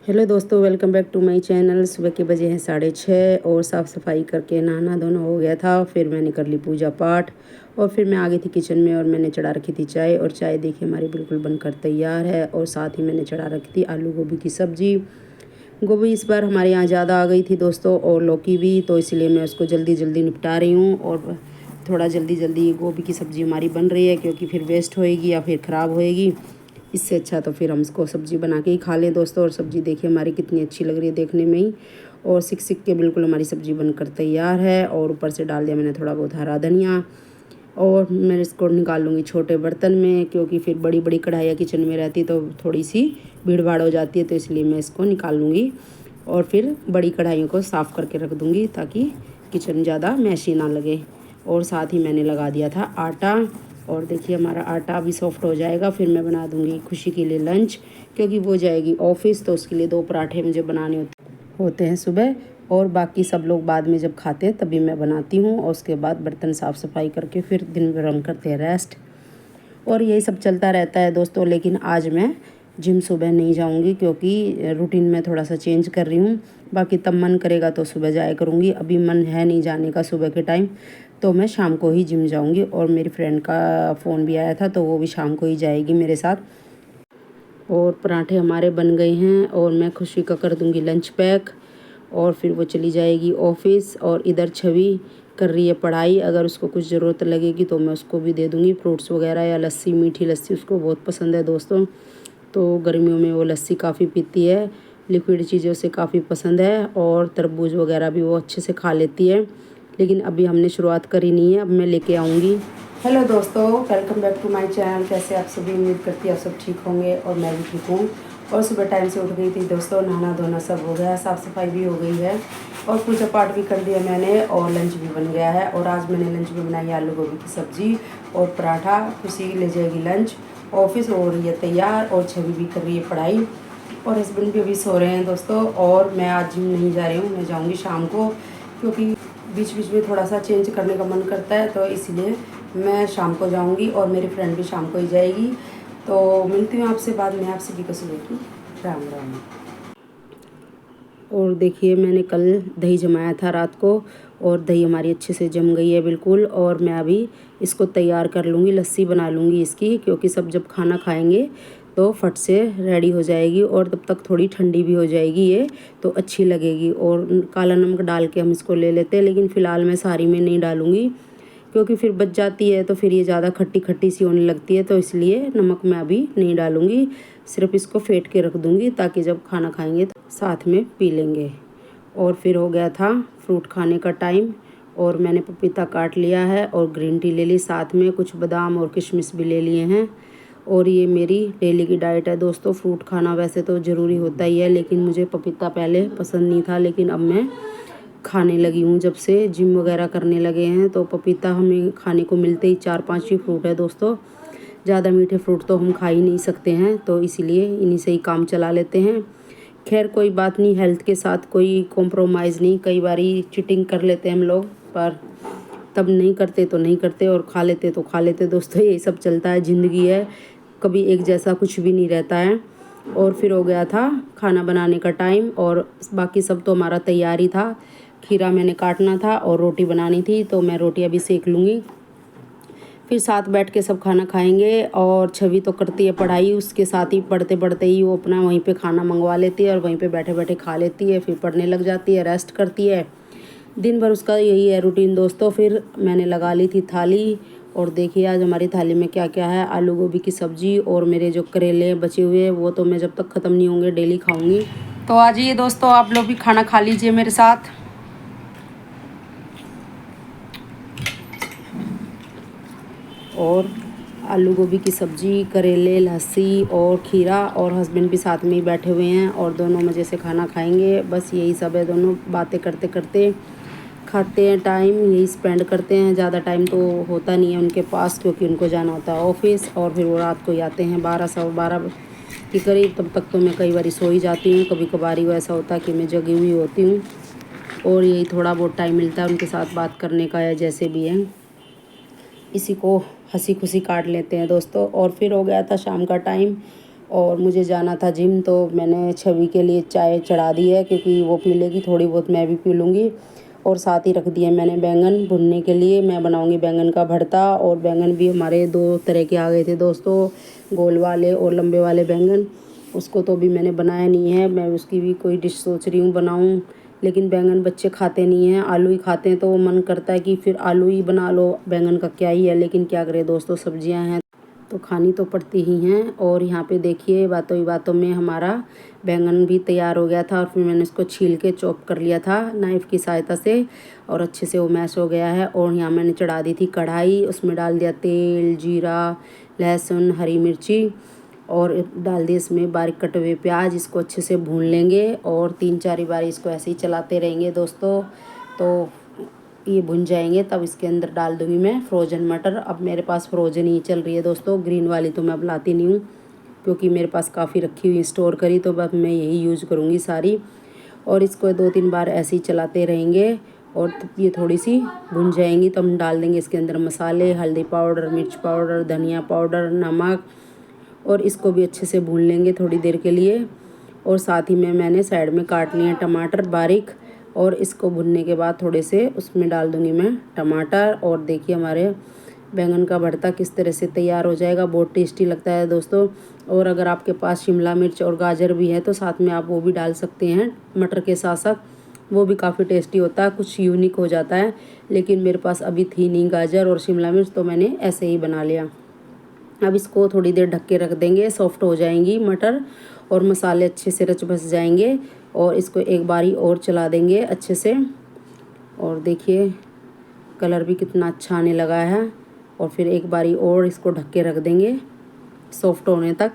Hello दोस्तों, welcome back to my channel. सुबह के बजे हैं 6:30 और साफ़ सफाई करके नहाना धोना हो गया था। फिर मैंने कर ली पूजा पाठ और फिर मैं आ गई थी किचन में और मैंने चढ़ा रखी थी चाय। और चाय देखिए हमारी बिल्कुल बनकर तैयार है। और साथ ही मैंने चढ़ा रखी थी आलू गोभी की सब्ज़ी। गोभी इस बार हमारे यहाँ ज़्यादा आ गई थी दोस्तों, और लौकी भी, तो इसलिए मैं उसको जल्दी जल्दी निपटा रही हूँ। और थोड़ा जल्दी जल्दी गोभी की सब्ज़ी हमारी बन रही है, क्योंकि फिर वेस्ट होएगी या फिर ख़राब होएगी। इससे अच्छा तो फिर हम इसको सब्ज़ी बना के ही खा लें दोस्तों। और सब्ज़ी देखिए हमारी कितनी अच्छी लग रही है देखने में ही। और सिक सिक के बिल्कुल हमारी सब्ज़ी बनकर तैयार है। और ऊपर से डाल दिया मैंने थोड़ा बहुत हरा धनिया। और मैं इसको निकाल लूँगी छोटे बर्तन में, क्योंकि फिर बड़ी बड़ी कढ़ाइयाँ किचन में रहती तो थोड़ी सी भीड़ भाड़ हो जाती है, तो इसलिए मैं इसको निकाल लूँगी। और फिर बड़ी कढ़ाइयों को साफ़ करके रख दूँगी, ताकि किचन ज़्यादा मैशी ना लगे। और साथ ही मैंने लगा दिया था आटा। और देखिए हमारा आटा अभी सॉफ्ट हो जाएगा, फिर मैं बना दूँगी खुशी के लिए लंच, क्योंकि वो जाएगी ऑफिस, तो उसके लिए 2 पराठे मुझे बनाने होते हैं सुबह। और बाकी सब लोग बाद में जब खाते हैं तभी मैं बनाती हूँ। और उसके बाद बर्तन साफ़ सफाई करके फिर दिन भर हम करते हैं रेस्ट। और यही सब चलता रहता है दोस्तों। लेकिन आज मैं जिम सुबह नहीं जाऊंगी, क्योंकि रूटीन में थोड़ा सा चेंज कर रही हूँ। बाकी तब मन करेगा तो सुबह जाया करूँगी, अभी मन है नहीं जाने का सुबह के टाइम, तो मैं शाम को ही जिम जाऊँगी। और मेरी फ्रेंड का फ़ोन भी आया था, तो वो भी शाम को ही जाएगी मेरे साथ। और पराठे हमारे बन गए हैं और मैं खुशी का कर दूँगी लंच पैक। और फिर वो चली जाएगी ऑफिस। और इधर छवि कर रही है पढ़ाई, अगर उसको कुछ ज़रूरत लगेगी तो मैं उसको भी दे दूँगी फ्रूट्स वगैरह या लस्सी, मीठी लस्सी उसको बहुत पसंद है दोस्तों। तो गर्मियों में वो लस्सी काफ़ी पीती है, लिक्विड चीज़ें उसे काफ़ी पसंद है। और तरबूज वगैरह भी वो अच्छे से खा लेती है। लेकिन अभी हमने शुरुआत करी नहीं है, अब मैं लेके आऊँगी। हेलो दोस्तों, welcome back to my channel. कैसे आप सभी, उम्मीद करती है आप सब ठीक होंगे और मैं भी ठीक हूँ। और सुबह टाइम से उठ गई थी दोस्तों, नहाना धोना सब हो गया, साफ़ सफाई भी हो गई है और पूजा पाठ भी कर दिया मैंने। और लंच भी बन गया है। और आज मैंने लंच में बनाई आलू गोभी की सब्ज़ी और पराठा। खुशी ले जाएगी लंच ऑफिस, हो रही है तैयार। और छवि भी कर रही है पढ़ाई। और हस्बैंड भी अभी सो रहे हैं दोस्तों। और मैं आज जिम नहीं जा रही हूँ, मैं जाऊँगी शाम को, क्योंकि बीच बीच में थोड़ा सा चेंज करने का मन करता है, तो इसलिए मैं शाम को जाऊँगी। और मेरी फ्रेंड भी शाम को ही जाएगी। तो मिलती हूँ आपसे बाद में। आप सभी को सुबह की राम राम। और देखिए मैंने कल दही जमाया था रात को, और दही हमारी अच्छे से जम गई है बिल्कुल। और मैं अभी इसको तैयार कर लूँगी, लस्सी बना लूँगी इसकी, क्योंकि सब जब खाना खाएंगे तो फट से रेडी हो जाएगी। और तब तक थोड़ी ठंडी भी हो जाएगी ये, तो अच्छी लगेगी। और काला नमक डाल के हम इसको ले लेते हैं, लेकिन फ़िलहाल मैं सारी में नहीं डालूँगी, क्योंकि फिर बच जाती है तो फिर ये ज़्यादा खट्टी खट्टी सी होने लगती है। तो इसलिए नमक मैं अभी नहीं डालूँगी, सिर्फ इसको फेंट के रख दूँगी, ताकि जब खाना खाएंगे तो साथ में पी लेंगे। और फिर हो गया था फ्रूट खाने का टाइम, और मैंने पपीता काट लिया है और ग्रीन टी ले ली, साथ में कुछ बादाम और किशमिश भी ले लिए हैं। और ये मेरी डेली की डाइट है दोस्तों। फ्रूट खाना वैसे तो ज़रूरी होता ही है, लेकिन मुझे पपीता पहले पसंद नहीं था, लेकिन अब मैं खाने लगी हूँ। जब से जिम वगैरह करने लगे हैं तो पपीता हमें खाने को मिलते ही 4-5 ही फ्रूट है दोस्तों। ज़्यादा मीठे फ्रूट तो हम खा ही नहीं सकते हैं, तो इसीलिए इन्हीं से ही काम चला लेते हैं। खैर कोई बात नहीं, हेल्थ के साथ कोई कॉम्प्रोमाइज़ नहीं। कई बारी चीटिंग कर लेते हैं हम लोग, पर तब नहीं करते तो नहीं करते, और खा लेते तो खा लेते दोस्तों। यही सब चलता है, ज़िंदगी है, कभी एक जैसा कुछ भी नहीं रहता है। और फिर हो गया था खाना बनाने का टाइम, और बाकी सब तो हमारा तैयार ही था। खीरा मैंने काटना था और रोटी बनानी थी, तो मैं रोटी अभी सेक लूँगी, फिर साथ बैठ के सब खाना खाएंगे। और छवि तो करती है पढ़ाई, उसके साथ ही पढ़ते पढ़ते ही वो अपना वहीं पे खाना मंगवा लेती है और वहीं पे बैठे बैठे खा लेती है, फिर पढ़ने लग जाती है, रेस्ट करती है। दिन भर उसका यही है रूटीन दोस्तों। फिर मैंने लगा ली थी थाली, और देखिए आज हमारी थाली में क्या क्या है। आलू गोभी की सब्ज़ी, और मेरे जो करेले बचे हुए हैं वो तो मैं जब तक ख़त्म नहीं होंगे डेली खाऊंगी। तो आ जाइए दोस्तों, आप लोग भी खाना खा लीजिए मेरे साथ। और आलू गोभी की सब्ज़ी, करेले, लस्सी और खीरा, और हस्बैंड भी साथ में ही बैठे हुए हैं, और दोनों मज़े से खाना खाएंगे। बस यही सब है, दोनों बातें करते करते खाते हैं, टाइम यही स्पेंड करते हैं। ज़्यादा टाइम तो होता नहीं है उनके पास, क्योंकि उनको जाना होता है ऑफिस, और फिर वो रात को ही आते हैं 12-12:15 के करीब। तब तक तो मैं कई बार सो ही जाती हूँ, कभी कभार वो ऐसा होता है कि मैं जगी हुई होती हूँ। और यही थोड़ा बहुत टाइम मिलता है उनके साथ बात करने का, या जैसे भी है, इसी को हंसी खुशी काट लेते हैं दोस्तों। और फिर हो गया था शाम का टाइम, और मुझे जाना था जिम, तो मैंने छवि के लिए चाय चढ़ा दी है क्योंकि वो पी लेगी, थोड़ी बहुत मैं भी पी लूँगी। और साथ ही रख दिए मैंने बैंगन भुनने के लिए। मैं बनाऊँगी बैंगन का भरता। और बैंगन भी हमारे 2 तरह के आ गए थे दोस्तों, गोल वाले और लंबे वाले बैंगन। उसको तो अभी मैंने बनाया नहीं है, मैं उसकी भी कोई डिश सोच रही हूँ बनाऊँ। लेकिन बैंगन बच्चे खाते नहीं हैं, आलू ही खाते हैं, तो वो मन करता है कि फिर आलू ही बना लो, बैंगन का क्या ही है। लेकिन क्या करें दोस्तों, सब्जियां हैं तो खानी तो पड़ती ही हैं। और यहाँ पे देखिए बातों ही बातों में हमारा बैंगन भी तैयार हो गया था। और फिर मैंने इसको छील के चॉप कर लिया था नाइफ़ की सहायता से, और अच्छे से वो मैश हो गया है। और यहाँ मैंने चढ़ा दी थी कढ़ाई, उसमें डाल दिया तेल, जीरा, लहसुन, हरी मिर्ची, और डाल दिए इसमें बारीक कटे हुए प्याज। इसको अच्छे से भून लेंगे और 3-4 बार इसको ऐसे ही चलाते रहेंगे दोस्तों, तो ये भुन जाएंगे। तब इसके अंदर डाल दूँगी मैं फ्रोज़न मटर। अब मेरे पास फ्रोज़न ही चल रही है दोस्तों, ग्रीन वाली तो मैं अब लाती नहीं हूँ क्योंकि मेरे पास काफ़ी रखी हुई स्टोर करी, तो बस मैं यही यूज़ करूँगी सारी। और इसको 2-3 बार ऐसे ही चलाते रहेंगे और ये थोड़ी सी भुन जाएंगी तो हम डाल देंगे इसके अंदर मसाले, हल्दी पाउडर, मिर्च पाउडर, धनिया पाउडर, नमक, और इसको भी अच्छे से भून लेंगे थोड़ी देर के लिए। और साथ ही में मैंने साइड में काट लिए टमाटर बारीक, और इसको भुनने के बाद थोड़े से उसमें डाल दूँगी मैं टमाटर। और देखिए हमारे बैंगन का भरता किस तरह से तैयार हो जाएगा, बहुत टेस्टी लगता है दोस्तों। और अगर आपके पास शिमला मिर्च और गाजर भी है तो साथ में आप वो भी डाल सकते हैं मटर के साथ साथ, वो भी काफ़ी टेस्टी होता है, कुछ यूनिक हो जाता है। लेकिन मेरे पास अभी थी नहीं गाजर और शिमला मिर्च, तो मैंने ऐसे ही बना लिया। अब इसको थोड़ी देर ढक के रख देंगे, सॉफ्ट हो जाएंगी मटर और मसाले अच्छे से रच बस जाएंगे। और इसको एक बारी और चला देंगे अच्छे से। और देखिए कलर भी कितना अच्छा आने लगा है। और फिर एक बारी और इसको ढक के रख देंगे सॉफ्ट होने तक।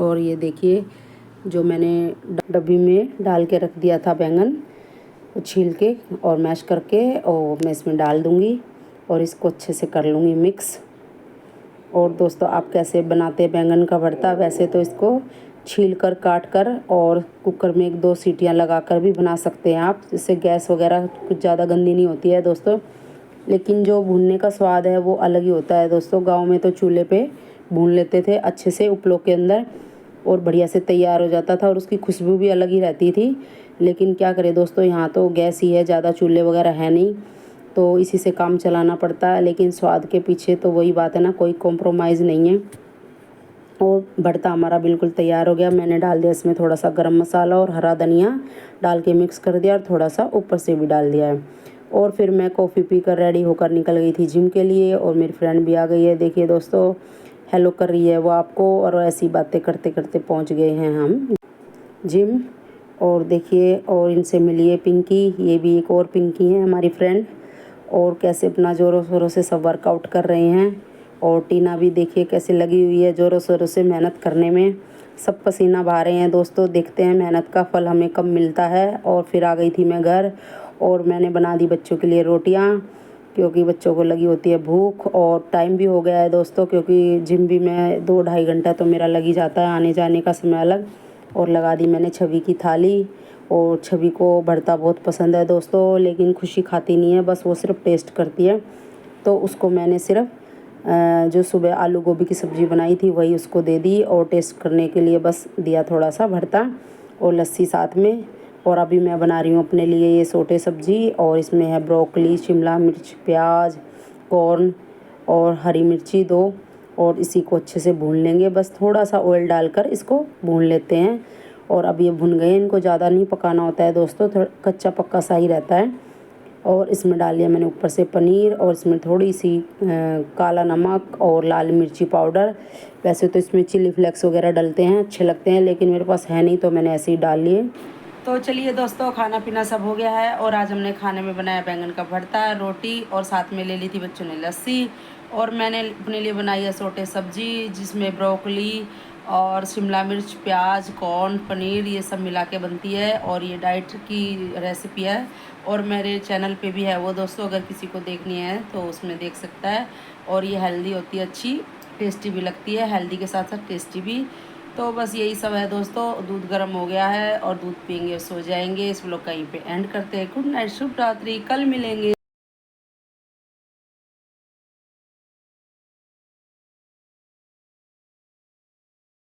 और ये देखिए जो मैंने डब्बी में डाल के रख दिया था बैंगन, वो छील के और मैश करके, और मैं इसमें डाल दूँगी और इसको अच्छे से कर लूँगी मिक्स। और दोस्तों आप कैसे बनाते हैं बैंगन का भरता, वैसे तो इसको छील कर काट कर और कुकर में 1-2 सीटियां लगाकर भी बना सकते हैं आप, इससे गैस वगैरह कुछ ज़्यादा गंदी नहीं होती है दोस्तों। लेकिन जो भूनने का स्वाद है वो अलग ही होता है दोस्तों। गांव में तो चूल्हे पे भून लेते थे अच्छे से उपलों के अंदर, और बढ़िया से तैयार हो जाता था और उसकी खुशबू भी अलग ही रहती थी। लेकिन क्या करें दोस्तों, यहाँ तो गैस ही है, ज़्यादा चूल्हे वगैरह है नहीं, तो इसी से काम चलाना पड़ता है। लेकिन स्वाद के पीछे तो वही बात है ना, कोई कॉम्प्रोमाइज़ नहीं है। और भरता हमारा बिल्कुल तैयार हो गया। मैंने डाल दिया इसमें थोड़ा सा गरम मसाला और हरा धनिया डाल के मिक्स कर दिया, और थोड़ा सा ऊपर से भी डाल दिया है। और फिर मैं कॉफ़ी पीकर रेडी होकर निकल गई थी जिम के लिए, और मेरी फ्रेंड भी आ गई है। देखिए दोस्तों हेलो कर रही है वो आपको, और ऐसी बातें करते करते पहुंच गए हैं हम जिम। और देखिए और इनसे मिलिए पिंकी, ये भी एक और पिंकी है हमारी फ्रेंड, और कैसे अपना ज़ोरों शोरों से सब वर्कआउट कर रहे हैं। और टीना भी देखिए कैसे लगी हुई है ज़ोरों शोरों से मेहनत करने में। सब पसीना बहा रहे हैं दोस्तों, देखते हैं मेहनत का फल हमें कब मिलता है। और फिर आ गई थी मैं घर, और मैंने बना दी बच्चों के लिए रोटियां, क्योंकि बच्चों को लगी होती है भूख। और टाइम भी हो गया है दोस्तों, क्योंकि जिम भी मैं 2-2.5 घंटा तो मेरा लग ही जाता है, आने जाने का समय अलग। और लगा दी मैंने छवि की थाली, और छवि को भरता बहुत पसंद है दोस्तों, लेकिन खुशी खाती नहीं है, बस वो सिर्फ टेस्ट करती है। तो उसको मैंने सिर्फ जो सुबह आलू गोभी की सब्ज़ी बनाई थी वही उसको दे दी, और टेस्ट करने के लिए बस दिया थोड़ा सा भरता और लस्सी साथ में। और अभी मैं बना रही हूँ अपने लिए ये सोटे सब्ज़ी, और इसमें है ब्रोकली, शिमला मिर्च, प्याज, कॉर्न और हरी मिर्ची 2, और इसी को अच्छे से भून लेंगे। बस थोड़ा सा ऑयल डालकर इसको भून लेते हैं। और अब ये भुन गए, इनको ज़्यादा नहीं पकाना होता है दोस्तों, थोड़ा कच्चा पक्का सा ही रहता है। और इसमें डाल लिया मैंने ऊपर से पनीर, और इसमें थोड़ी सी काला नमक और लाल मिर्ची पाउडर। वैसे तो इसमें चिली फ्लेक्स वगैरह डलते हैं, अच्छे लगते हैं, लेकिन मेरे पास है नहीं तो मैंने ऐसे ही डाल लिए। तो चलिए दोस्तों खाना पीना सब हो गया है, और आज हमने खाने में बनाया बैंगन का भरता, रोटी, और साथ में ले ली थी बच्चों ने लस्सी। और मैंने अपने लिए बनाई है सोटे सब्जी, जिसमें ब्रोकली और शिमला मिर्च, प्याज, कॉर्न, पनीर, ये सब मिला के बनती है। और ये डाइट की रेसिपी है, और मेरे चैनल पे भी है वो दोस्तों, अगर किसी को देखनी है तो उसमें देख सकता है। और ये हेल्दी होती है, अच्छी टेस्टी भी लगती है, हेल्दी के साथ साथ टेस्टी भी। तो बस यही सब है दोस्तों। दूध गर्म हो गया है और दूध पियेंगे, सो जाएंगे। इस व्लॉग का यहीं पे एंड करते हैं। गुड नाइट, शुभ रात्रि, कल मिलेंगे।